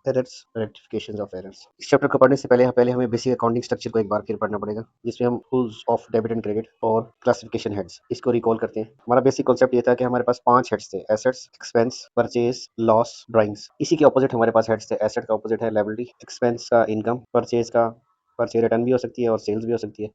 Errors, rectifications of errors. इस chapter को पढ़ने से पहले हमें बेसिक अकाउंटिंग स्ट्रक्चर को एक बार फिर पढ़ना पड़ेगा, जिसमें हम rules of debit and credit और क्लासिफिकेशन हेड्स इसको रिकॉल करते हैं। हमारा बेसिक कॉन्सेप्ट ये था कि हमारे पास 5 हेड्स थे: assets, expense, purchase, loss, drawings. इसी के ऑपोजिट हमारे पास हेड्स थे: एसेट का ऑपोजिट है लायबिलिटी, एक्सपेंस का इनकम, परचेज रिटर्न भी हो सकती है और सेल्स भी हो सकती है,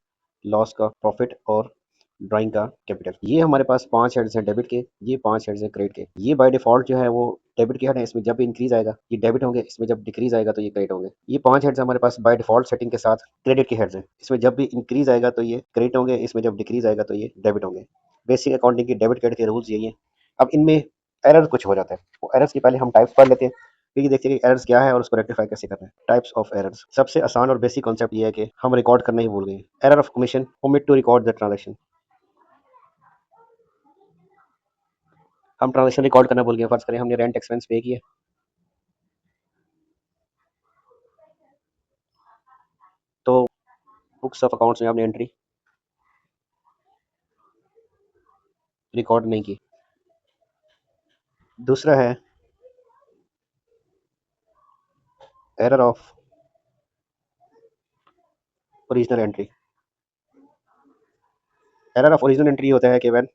लॉस का प्रॉफिट और ड्राइंग का कैपिटल। ये हमारे पास 5 हेड्स हैं डेबिट के, ये 5 हेड्स हैं क्रेडिट के। ये बाय डिफ़ॉल्ट जो है वो डेबिट के हेड हैं, इसमें जब भी इंक्रीज़ आएगा ये डेबिट होंगे, इसमें जब डिक्रीज़ आएगा तो ये क्रेडिट होंगे। ये 5 हेड्स हमारे पास बाय डिफ़ॉल्ट सेटिंग के साथ क्रेडिट के हेड्स हैं, इसमें जब भी इंक्रीज़ आएगा तो ये क्रेडिट होंगे, इसमें जब डिक्रीज़ आएगा तो ये डेबिट होंगे। बेसिक अकाउंटिंग के डेबिट क्रेडिट के रूल्स यही हैं। अब इनमें एरर कुछ हो जाता है, वो एरर्स की पहले हम टाइप्स पढ़ लेते हैं, फिर ये देखते हैं कि एरर्स क्या है और उसको रेक्टिफाई कैसे करना है। Types of errors. सबसे आसान और बेसिक कॉन्सेप्ट ये है कि हम रिकॉर्ड करना ही भूल गए। Error of commission, omit to record the transaction. हम ट्रांजेक्शन रिकॉर्ड करना भूल गए। फर्ज करें हमने रेंट एक्सपेंस पे किया, तो बुक्स ऑफ अकाउंट्स में आपने एंट्री रिकॉर्ड नहीं की। दूसरा है error of original entry. Error of original entry होता है कि when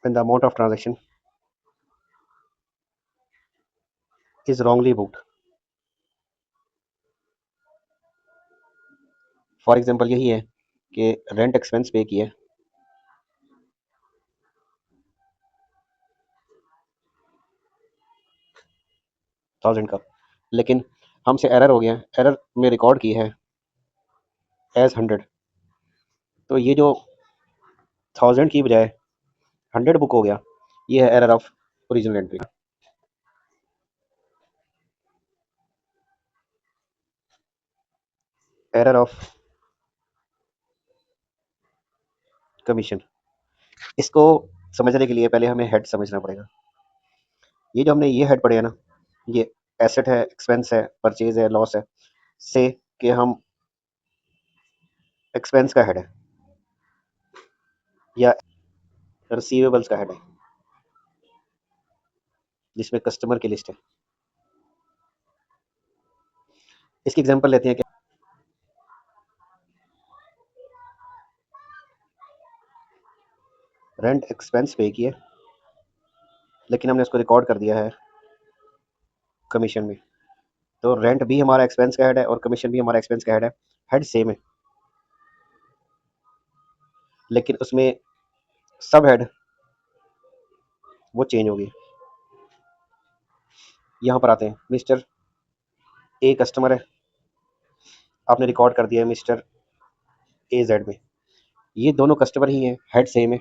the amount of transaction is wrongly booked. For example यही है कि रेंट एक्सपेंस पे किया 1000 का, लेकिन हमसे एरर हो गया, एरर में रिकॉर्ड की है एज 100, तो ये जो 1000 की बजाय 100 बुक हो गया, ये है error of original entry. Error of commission. इसको समझने के लिए पहले हमें हेड समझना पड़ेगा। ये जो हमने ये हेड पढ़े है ना, ये एसेट है, एक्सपेंस है, परचेज है, लॉस है, से कि हम एक्सपेंस का हेड है या रिसीवेबल्स का हेड है, जिसमें कस्टमर की लिस्ट है। इसकी एग्जांपल लेते हैं कि रेंट एक्सपेंस पे किया, लेकिन हमने उसको रिकॉर्ड कर दिया है कमीशन में। तो रेंट भी हमारा एक्सपेंस का हेड है और कमीशन भी हमारा एक्सपेंस का हेड है, हेड सेम है, लेकिन उसमें सब हेड वो चेंज हो गई। यहाँ पर आते हैं, मिस्टर ए कस्टमर है, आपने रिकॉर्ड कर दिया है मिस्टर ए जेड में। ये दोनों कस्टमर ही हैं, हेड सेम है,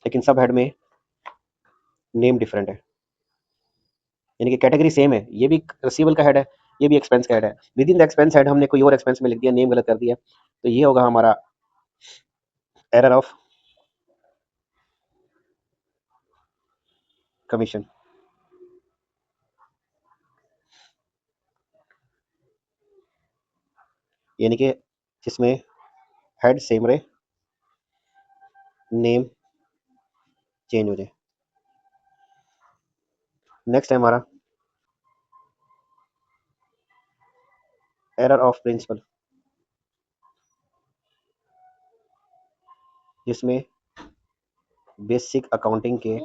लेकिन सब हेड में नेम डिफरेंट है, यानी कि कैटेगरी सेम है। ये भी रिसीवेबल का हेड है, ये भी एक्सपेंस का हेड है। With in the expense head हमने कोई और एक्सपेंस में लिख दिया, नेम गलत कर दिया, तो ये होगा हमारा एरर ऑफ कमीशन। यानी कि जिसमें हेड सेम रहे, नेम चेंज हो जाए। नेक्स्ट है हमारा एरर ऑफ प्रिंसिपल, जिसमें बेसिक अकाउंटिंग के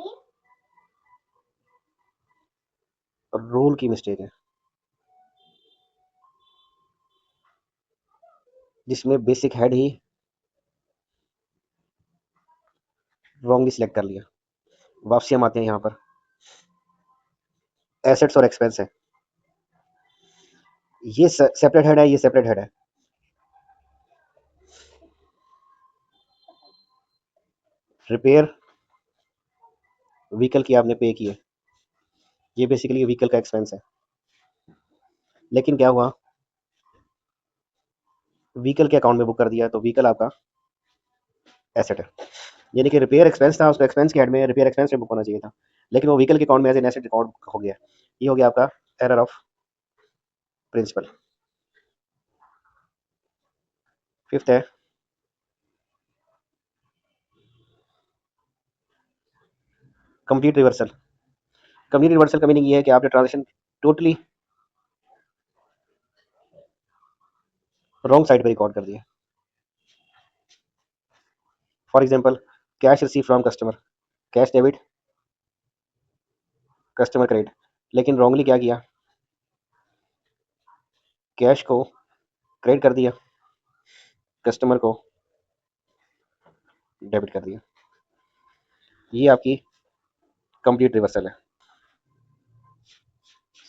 रूल की मिस्टेक है, जिसमें बेसिक हेड ही रॉन्गली सिलेक्ट कर लिया। वापसी हम आते हैं यहाँ पर, एसेट्स और एक्सपेंस है, ये सेपरेट हेड है, ये सेपरेट हेड है। रिपेयर व्हीकल की आपने पे की है, ये बेसिकली व्हीकल का एक्सपेंस है, लेकिन क्या हुआ, व्हीकल के अकाउंट में बुक कर दिया, तो व्हीकल आपका एसेट है। यानी कि रिपेयर एक्सपेंस था, उसको एक्सपेंस के हेड में रिपेयर एक्सपेंस में बुक होना चाहिए था, लेकिन वो व्हीकल के अकाउंट में एज एन एसेट रिकॉर्ड हो गया। ये हो गया आपका एरर ऑफ प्रिंसिपल। फिफ्थ है कंप्लीट रिवर्सल। कंप्लीट रिवर्सल का मीनिंग ये है कि आपने ट्रांजेक्शन टोटली रॉन्ग साइड पे रिकॉर्ड कर दिया। For example, cash receive from customer, cash debit, customer credit, लेकिन रॉन्गली क्या किया, कैश को क्रेडिट कर दिया, कस्टमर को डेबिट कर दिया। ये आपकी कंप्लीट रिवर्सल है।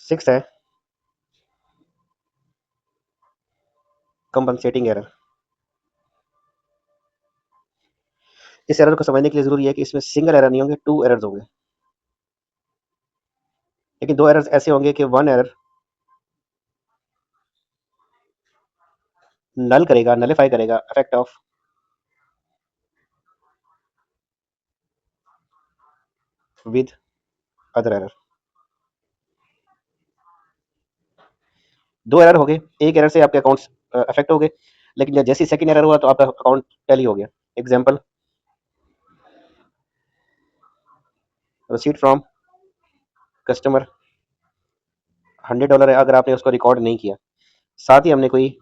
सिक्स है कंपनसेटिंग एरर। इस एरर को समझने के लिए जरूरी है कि इसमें सिंगल एरर नहीं होंगे, टू एरर्स होंगे, लेकिन दो एरर्स ऐसे होंगे कि वन एरर नल करेगा, नलिफाई करेगा effect of with other error. दो एरर हो गए, एक एरर से आपके अकाउंट्स अफेक्ट हो गए, लेकिन जब जैसे सेकंड एरर हुआ तो आपका अकाउंट टैली हो गया। एग्जांपल, रिसीट फ्रॉम कस्टमर $100 है, अगर आपने उसको रिकॉर्ड नहीं किया, साथ ही हमने कोई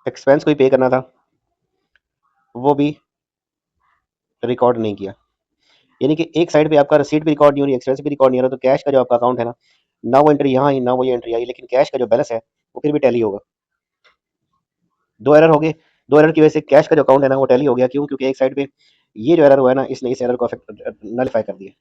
एक्सपेंस कोई पे करना था, वो भी रिकॉर्ड नहीं किया, यानी कि एक साइड पे आपका रिसीट भी रिकॉर्ड नहीं हो रही, एक्सपेंस भी रिकॉर्ड नहीं हो रहा, तो कैश का जो आपका अकाउंट है ना वो एंट्री यहाँ आई, ना वो ये एंट्री आई, लेकिन कैश का जो बैलेंस है वो फिर भी टैली होगा। दो एरर हो गए, दो एरर की वजह से कैश का जो अकाउंट है ना वो टैली हो गया। क्यों? क्योंकि एक साइड पे ये जो एरर हुआ है ना, इसने इस एरर को अफेक्ट नलिफाई कर दिया।